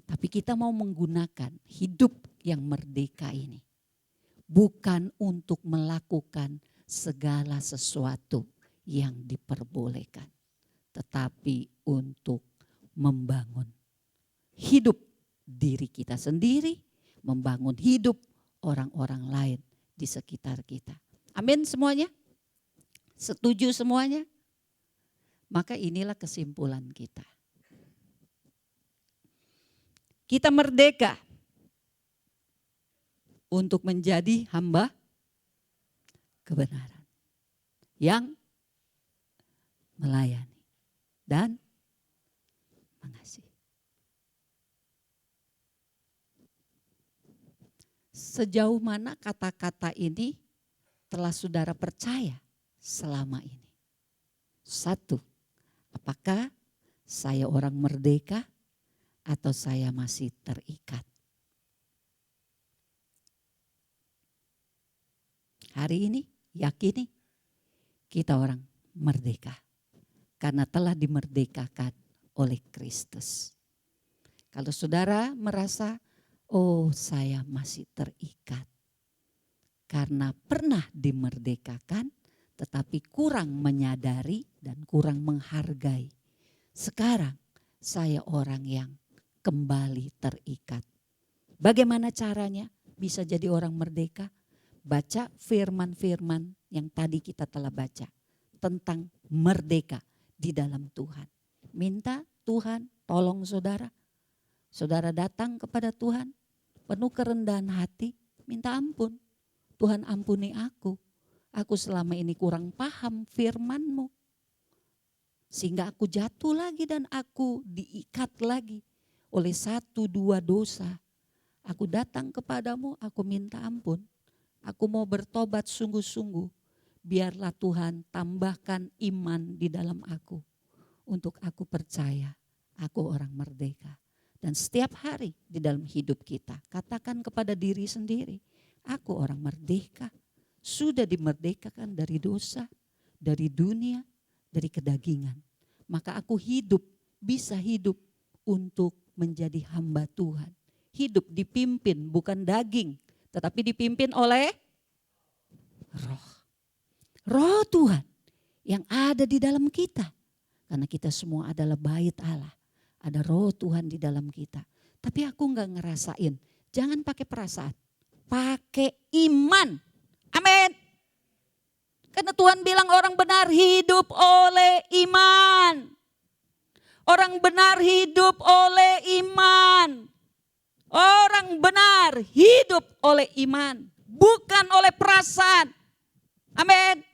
Tapi kita mau menggunakan hidup yang merdeka ini. Bukan untuk melakukan segala sesuatu yang diperbolehkan. Tetapi untuk membangun hidup diri kita sendiri. Membangun hidup orang-orang lain di sekitar kita. Amin semuanya? Setuju semuanya? Maka inilah kesimpulan kita. Kita merdeka untuk menjadi hamba kebenaran yang melayani dan mengasihi. Sejauh mana kata-kata ini telah saudara percaya selama ini? 1, apakah saya orang merdeka atau saya masih terikat? Hari ini yakini kita orang merdeka karena telah dimerdekakan oleh Kristus. Kalau saudara merasa, oh saya masih terikat karena pernah dimerdekakan tetapi kurang menyadari dan kurang menghargai. Sekarang saya orang yang kembali terikat. Bagaimana caranya bisa jadi orang merdeka? Baca firman-firman yang tadi kita telah baca tentang merdeka di dalam Tuhan. Minta Tuhan tolong saudara. Saudara datang kepada Tuhan penuh kerendahan hati, minta ampun. Tuhan ampuni aku. Aku selama ini kurang paham firman-Mu. Sehingga aku jatuh lagi dan aku diikat lagi oleh 1, 2 dosa. Aku datang kepadamu, aku minta ampun. Aku mau bertobat sungguh-sungguh. Biarlah Tuhan tambahkan iman di dalam aku. Untuk aku percaya aku orang merdeka. Dan setiap hari di dalam hidup kita katakan kepada diri sendiri. Aku orang merdeka. Sudah dimerdekakan dari dosa, dari dunia, dari kedagingan. Maka aku hidup, bisa hidup untuk menjadi hamba Tuhan. Hidup dipimpin bukan daging, tetapi dipimpin oleh roh. Roh Tuhan yang ada di dalam kita. Karena kita semua adalah bait Allah. Ada roh Tuhan di dalam kita. Tapi aku enggak ngerasain. Jangan pakai perasaan. Pakai iman. Amin. Karena Tuhan bilang orang benar hidup oleh iman. Orang benar hidup oleh iman. Orang benar hidup oleh iman. Bukan oleh perasaan. Amin.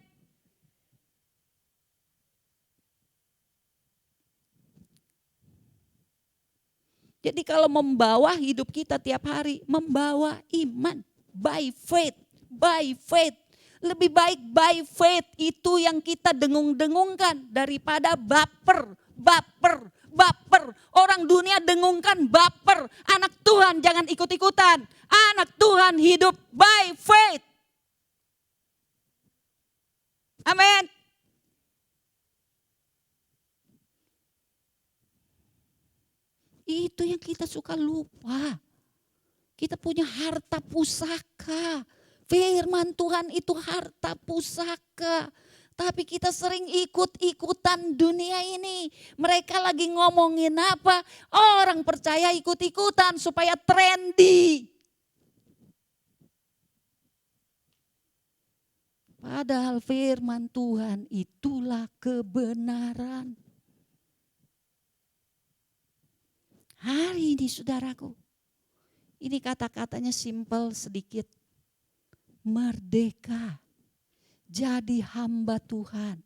Jadi kalau membawa hidup kita tiap hari, membawa iman. By faith, by faith. Lebih baik by faith itu yang kita dengung-dengungkan daripada baper, baper, baper. Orang dunia dengungkan baper. Anak Tuhan jangan ikut-ikutan. Anak Tuhan hidup by faith. Amin. Itu yang kita suka lupa. Kita punya harta pusaka. Firman Tuhan itu harta pusaka. Tapi kita sering ikut-ikutan dunia ini. Mereka lagi ngomongin apa? Orang percaya ikut-ikutan supaya trendy. Padahal firman Tuhan itulah kebenaran. Hari ini saudaraku, ini kata-katanya simpel sedikit. Merdeka, jadi hamba Tuhan,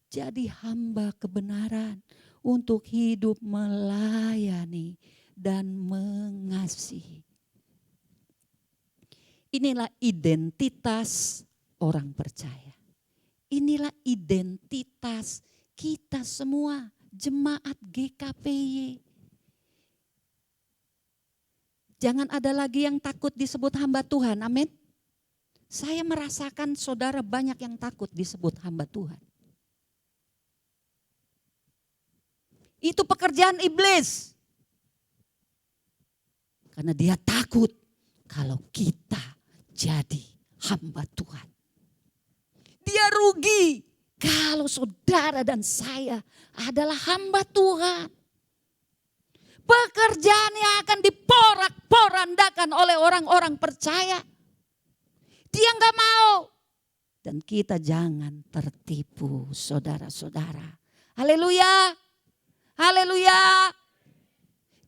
jadi hamba kebenaran untuk hidup melayani dan mengasihi. Inilah identitas orang percaya. Inilah identitas kita semua, jemaat GKPY. Jangan ada lagi yang takut disebut hamba Tuhan, amin. Saya merasakan saudara banyak yang takut disebut hamba Tuhan. Itu pekerjaan iblis. Karena dia takut kalau kita jadi hamba Tuhan. Dia rugi kalau saudara dan saya adalah hamba Tuhan. Pekerjaan yang akan diporak-porandakan oleh orang-orang percaya. Dia nggak mau. Dan kita jangan tertipu saudara-saudara. Haleluya. Haleluya.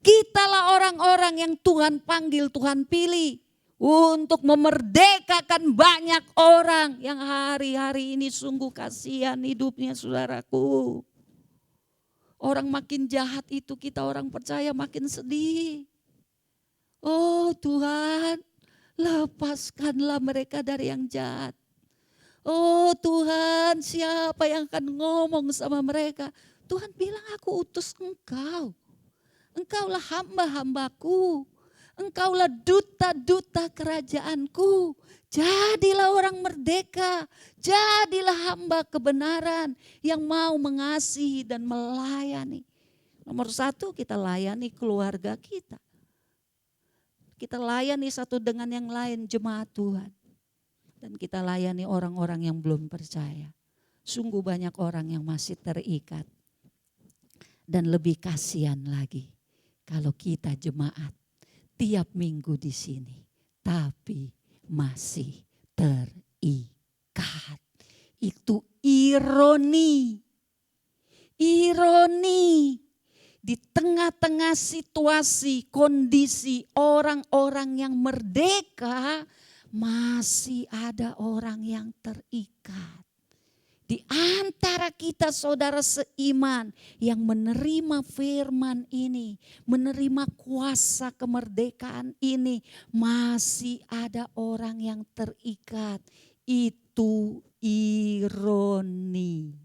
Kitalah orang-orang yang Tuhan panggil, Tuhan pilih. Untuk memerdekakan banyak orang yang hari-hari ini sungguh kasihan hidupnya saudaraku. Orang makin jahat itu kita orang percaya makin sedih. Oh Tuhan, lepaskanlah mereka dari yang jahat. Oh Tuhan, siapa yang akan ngomong sama mereka? Tuhan bilang, aku utus engkau. Engkaulah hamba-hambaku. Engkaulah duta-duta kerajaanku. Jadilah orang merdeka. Jadilah hamba kebenaran yang mau mengasihi dan melayani. Nomor satu, kita layani keluarga kita. Kita layani satu dengan yang lain, jemaat Tuhan. Dan kita layani orang-orang yang belum percaya. Sungguh banyak orang yang masih terikat. Dan lebih kasihan lagi kalau kita jemaat tiap minggu di sini, tapi masih terikat. Itu ironi. Ironi. Di tengah-tengah situasi, kondisi orang-orang yang merdeka, masih ada orang yang terikat. Di antara kita saudara seiman yang menerima firman ini, menerima kuasa kemerdekaan ini, masih ada orang yang terikat. Itu ironi.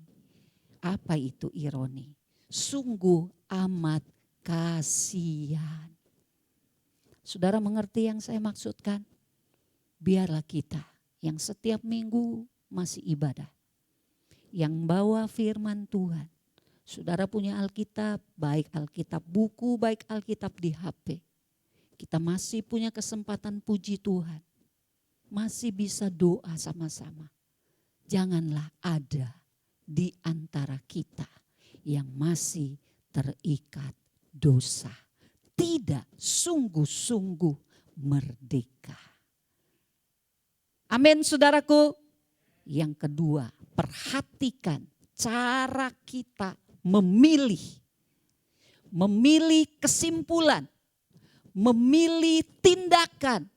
Apa itu ironi? Sungguh amat kasihan. Saudara mengerti yang saya maksudkan? Biarlah kita yang setiap minggu masih ibadah, yang bawa firman Tuhan. Saudara punya Alkitab, baik Alkitab buku, baik Alkitab di HP. Kita masih punya kesempatan puji Tuhan. Masih bisa doa sama-sama. Janganlah ada di antara kita yang masih terikat dosa. Tidak sungguh-sungguh merdeka. Amin saudaraku. Yang kedua, perhatikan cara kita memilih. Memilih kesimpulan, memilih tindakan,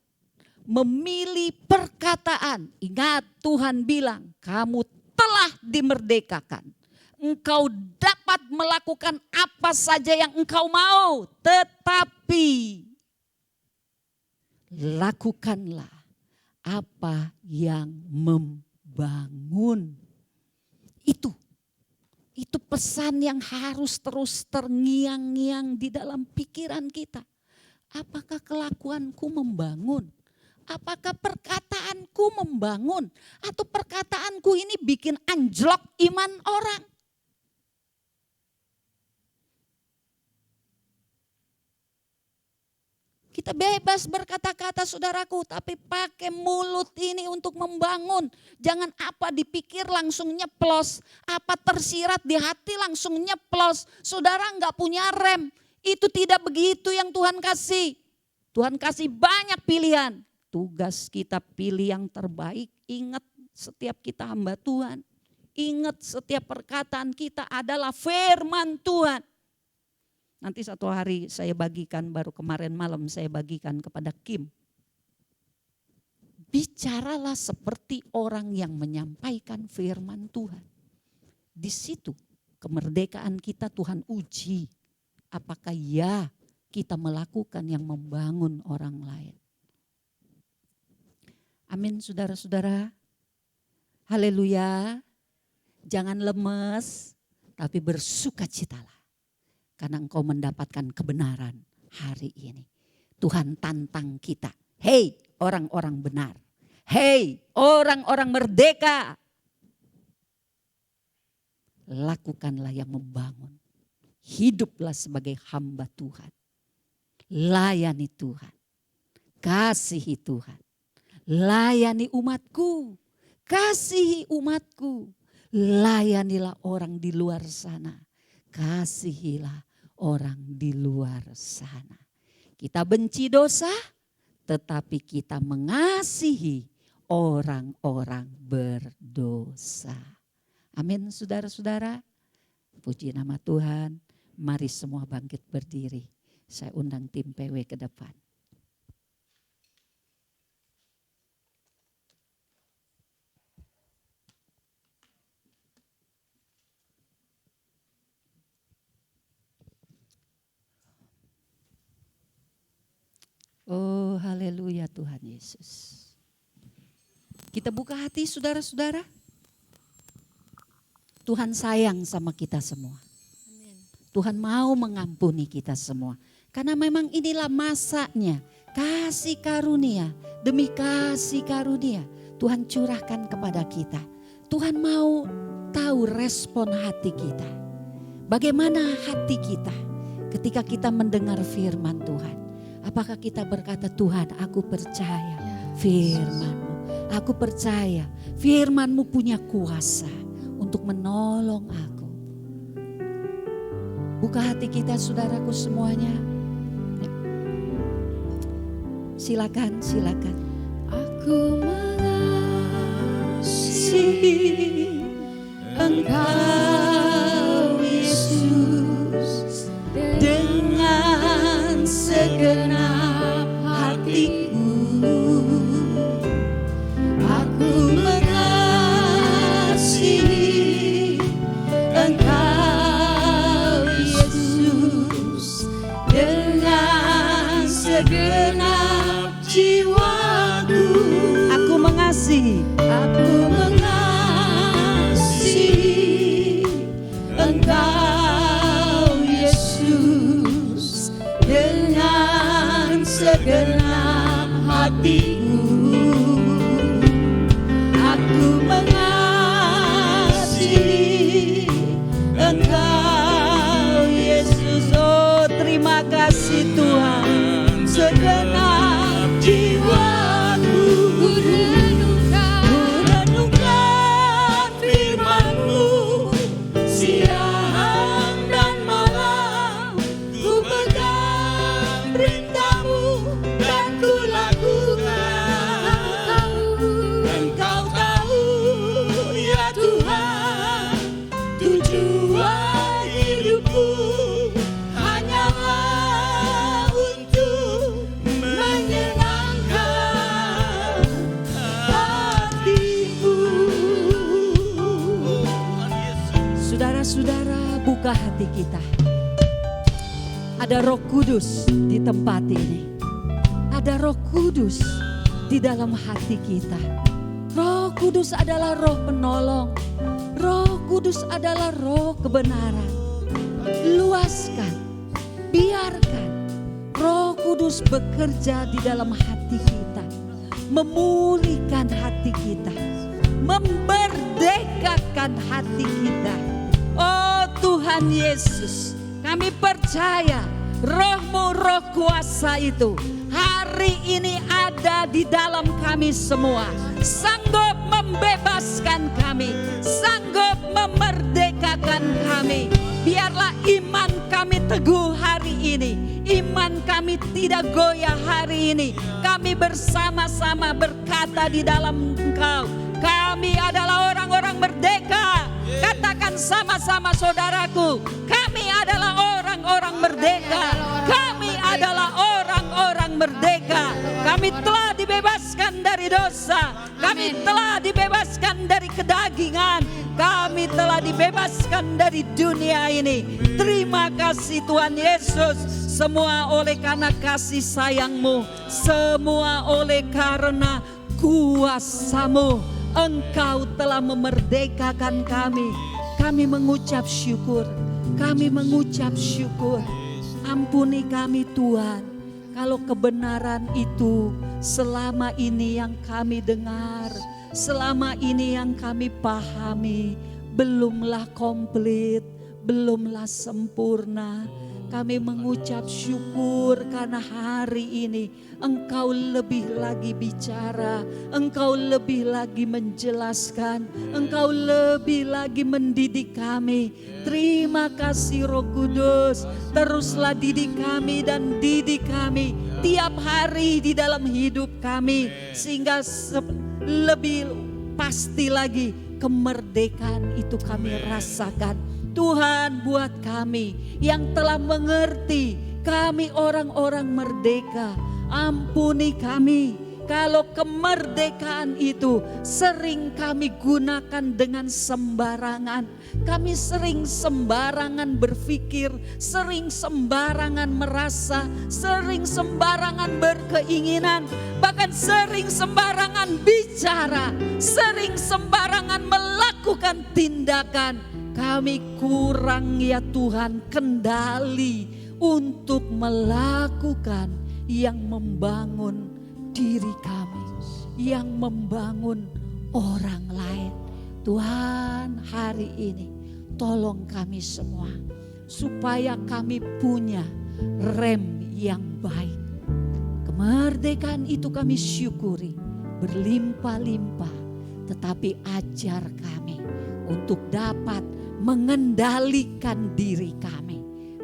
memilih perkataan. Ingat Tuhan bilang, kamu telah dimerdekakan. Engkau dapat melakukan apa saja yang engkau mau. Tetapi lakukanlah apa yang membangun. Itu pesan yang harus terus terngiang-ngiang di dalam pikiran kita. Apakah kelakuanku membangun? Apakah perkataanku membangun? Atau perkataanku ini bikin anjlok iman orang? Kita bebas berkata-kata saudaraku, tapi pakai mulut ini untuk membangun. Jangan apa dipikir langsung nyeplos, apa tersirat di hati langsung nyeplos. Saudara enggak punya rem, itu tidak begitu yang Tuhan kasih. Tuhan kasih banyak pilihan. Tugas kita pilih yang terbaik. Ingat setiap kita hamba Tuhan. Ingat setiap perkataan kita adalah firman Tuhan. Nanti satu hari saya bagikan, baru kemarin malam saya bagikan kepada Kim. Bicaralah seperti orang yang menyampaikan firman Tuhan. Di situ kemerdekaan kita Tuhan uji. Apakah ya kita melakukan yang membangun orang lain. Amin saudara-saudara. Haleluya. Jangan lemes, tapi bersukacitalah. Karena engkau mendapatkan kebenaran hari ini. Tuhan tantang kita. Hei orang-orang benar. Hei orang-orang merdeka. Lakukanlah yang membangun. Hiduplah sebagai hamba Tuhan. Layani Tuhan. Kasihi Tuhan. Layani umatku. Kasihi umatku. Layanilah orang di luar sana. Kasihilah orang di luar sana. Kita benci dosa, tetapi kita mengasihi orang-orang berdosa. Amin saudara-saudara. Puji nama Tuhan. Mari semua bangkit berdiri. Saya undang tim PW ke depan. Oh haleluya Tuhan Yesus. Kita buka hati saudara-saudara. Tuhan sayang sama kita semua. Tuhan mau mengampuni kita semua. Karena memang inilah masanya. Kasih karunia demi kasih karunia Tuhan curahkan kepada kita. Tuhan mau tahu respon hati kita. Bagaimana hati kita ketika kita mendengar firman Tuhan. Apakah kita berkata, Tuhan aku percaya firman-Mu. Aku percaya firman-Mu punya kuasa untuk menolong aku. Buka hati kita saudaraku semuanya. Silakan, silakan. Aku mengasihi Engkau Yesus dengan segenap hatiku. Aku mengasihi Engkau Yesus dengan segenap jiwaku. Aku mengasihi. Aku mengasihi Engkau Yesus dengan segenap hatiku. Aku mengasihi Engkau Yesus. Oh terima kasih Tuhan. Segenap jiwaku. Kurenungkan firman-Mu siang dan malam. Ku pegang perintah-Mu dan ku lakukan. Engkau tahu ya Tuhan, tujuan hidupku hanyalah untuk menyenangkan hatimu. Saudara-saudara buka hati kita. Ada Roh Kudus di tempat ini. Ada Roh Kudus di dalam hati kita. Roh Kudus adalah roh penolong. Roh Kudus adalah roh kebenaran. Luaskan, biarkan Roh Kudus bekerja di dalam hati kita. Memulihkan hati kita. Memerdekakan hati kita. Oh Tuhan Yesus, kami percaya Roh-Mu, roh kuasa itu hari ini ada di dalam kami semua. Sanggup membebaskan kami, sanggup memerdekakan kami. Biarlah iman kami teguh hari ini. Iman kami tidak goyah hari ini. Kami bersama-sama berkata di dalam Engkau, kami adalah orang-orang merdeka. Katakan sama-sama saudaraku, kami adalah orang-orang merdeka. Kami adalah orang-orang merdeka. Kami telah dibebaskan dari dosa. Kami telah dibebaskan dari kedagingan. Kami telah dibebaskan dari dunia ini. Terima kasih Tuhan Yesus. Semua oleh karena kasih sayang-Mu. Semua oleh karena kuasa-Mu. Engkau telah memerdekakan kami. Kami mengucap syukur. Kami mengucap syukur. Ampuni kami Tuhan. Kalau kebenaran itu selama ini yang kami dengar, selama ini yang kami pahami, belumlah komplit, belumlah sempurna. Kami mengucap syukur karena hari ini Engkau lebih lagi bicara, Engkau lebih lagi menjelaskan, Engkau lebih lagi mendidik kami. Terima kasih Roh Kudus, teruslah didik kami dan didik kami tiap hari di dalam hidup kami, sehingga lebih pasti lagi kemerdekaan itu kami rasakan. Tuhan, buat kami yang telah mengerti kami orang-orang merdeka, ampuni kami kalau kemerdekaan itu sering kami gunakan dengan sembarangan. Kami sering sembarangan berpikir, sering sembarangan merasa, sering sembarangan berkeinginan, bahkan sering sembarangan bicara, sering sembarangan melakukan tindakan. Kami kurang ya Tuhan kendali untuk melakukan yang membangun diri kami, yang membangun orang lain. Tuhan, hari ini tolong kami semua supaya kami punya rem yang baik. Kemerdekaan itu kami syukuri berlimpah-limpah, tetapi ajar kami untuk dapat mengendalikan diri kami,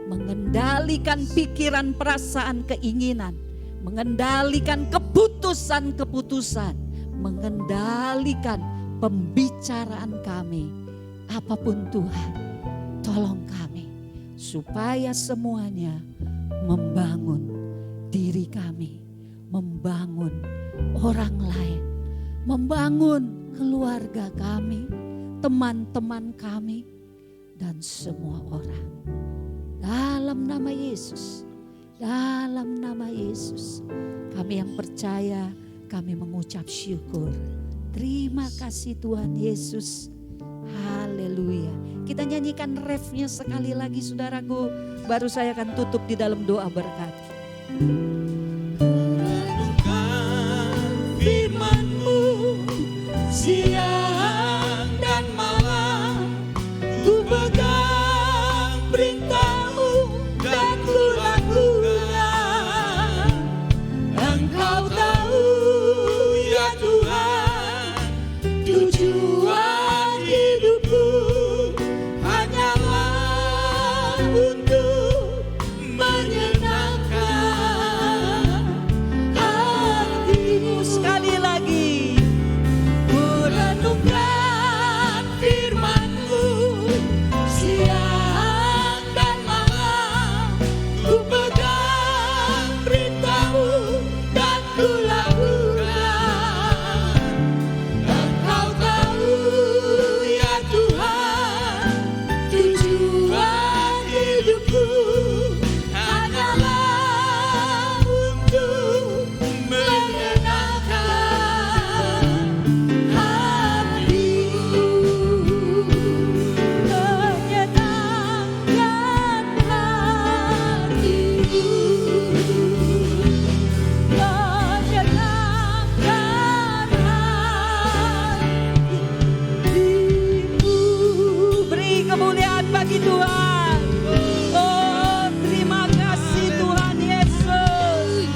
mengendalikan pikiran, perasaan, keinginan, mengendalikan keputusan-keputusan, mengendalikan pembicaraan kami. Apapun Tuhan, tolong kami supaya semuanya membangun diri kami, membangun orang lain, membangun keluarga kami, teman-teman kami, dan semua orang. Dalam nama Yesus, dalam nama Yesus, kami yang percaya, kami mengucap syukur. Terima kasih Tuhan Yesus. Haleluya. Kita nyanyikan refnya sekali lagi saudaraku. Baru saya akan tutup di dalam doa berkat. Renungkan firman-Mu siang dan malam, ku pegang perintah-Mu dan ku lakukan. Engkau tahu ya Tuhan, tujuan hidupku hanyalah untuk menyenangkan hatimu. Sekali lagi. Ku renungkan firman-Mu siang dan malam, ku pegang perintah-Mu dan ku lakukan. Engkau tahu ya Tuhan, tujuan hidupku hanyalah untuk menyenangkan hatimu, menyenangkan hatimu, menyenangkan hatimu. Beri kemuliaan bagi Tuhan. Oh, terima kasih Tuhan Yesus.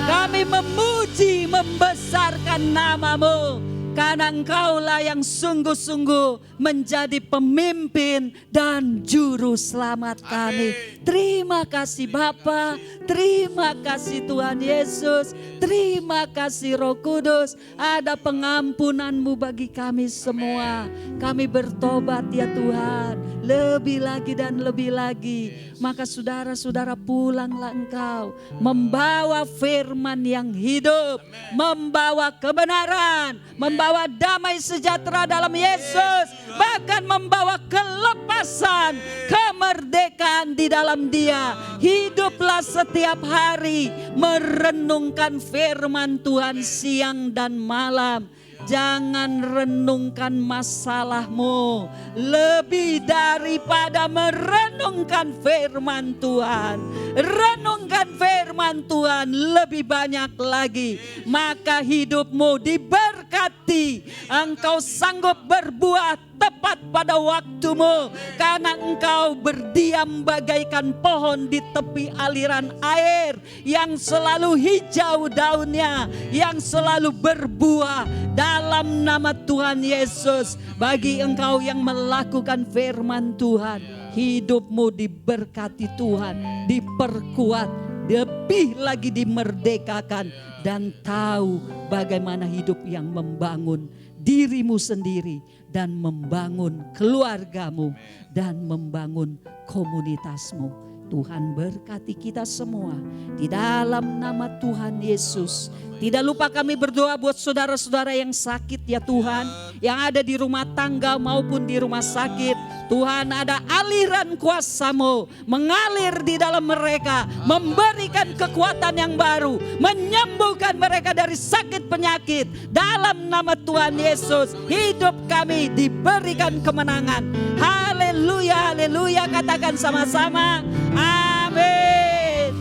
Kami memuji, membesarkan nama-Mu. Karena Engkaulah yang sungguh-sungguh menjadi pemimpin dan juru selamat kami. Terima kasih Bapa, terima kasih Tuhan Yesus, terima kasih Roh Kudus. Ada pengampunan-Mu bagi kami semua. Kami bertobat ya Tuhan, lebih lagi dan lebih lagi. Maka saudara-saudara pulanglah engkau membawa firman yang hidup, membawa kebenaran, membawa damai sejahtera dalam Yesus, bahkan membawa kelepasan, kemerdekaan di dalam Dia. Hiduplah setiap hari merenungkan firman Tuhan siang dan malam. Jangan renungkan masalahmu lebih daripada merenungkan firman Tuhan. Renungkan firman Tuhan lebih banyak lagi, maka hidupmu diberkati. Engkau sanggup berbuat tepat pada waktumu, karena engkau berdiam bagaikan pohon di tepi aliran air yang selalu hijau daunnya, yang selalu berbuah dalam nama Tuhan Yesus. Bagi engkau yang melakukan firman Tuhan, hidupmu diberkati Tuhan, diperkuat, lebih lagi dimerdekakan, dan tahu bagaimana hidup yang membangun dirimu sendiri dan membangun keluargamu dan membangun komunitasmu. Tuhan berkati kita semua di dalam nama Tuhan Yesus. Tidak lupa kami berdoa buat saudara-saudara yang sakit ya Tuhan, yang ada di rumah tangga maupun di rumah sakit. Tuhan, ada aliran kuasa-Mu mengalir di dalam mereka, memberikan kekuatan yang baru, menyembuhkan mereka dari sakit penyakit. Dalam nama Tuhan Yesus, hidup kami diberikan kemenangan. Haleluya, haleluya, katakan sama-sama. Amin.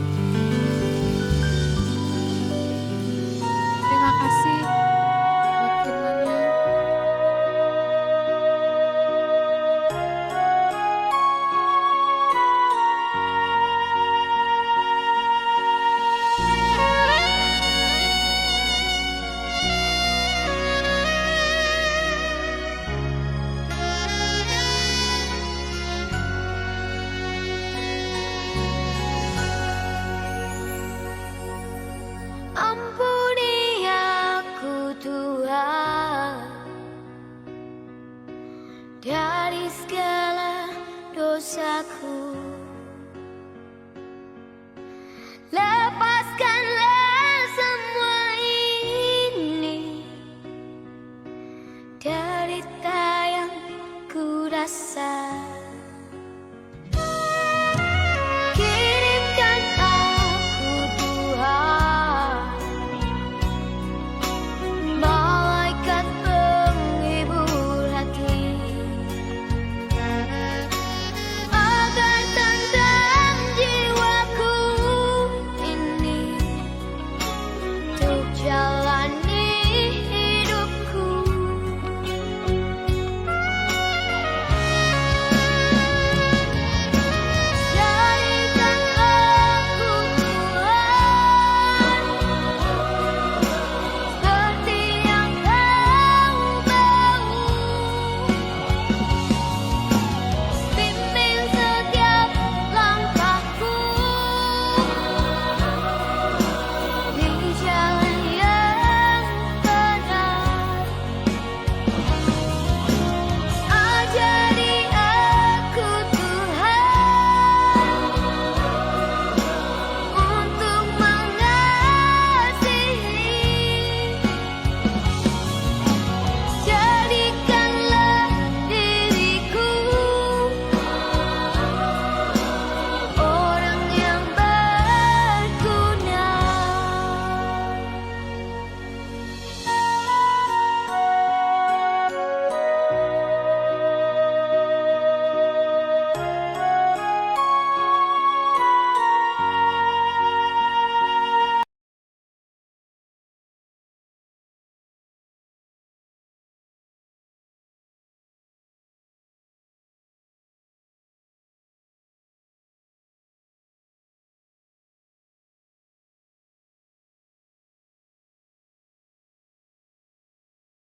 Terima kasih buat firman-Nya. Ampuni aku Tuhan dari segala dosaku. Lepaskanlah semua ini, derita yang ku rasa.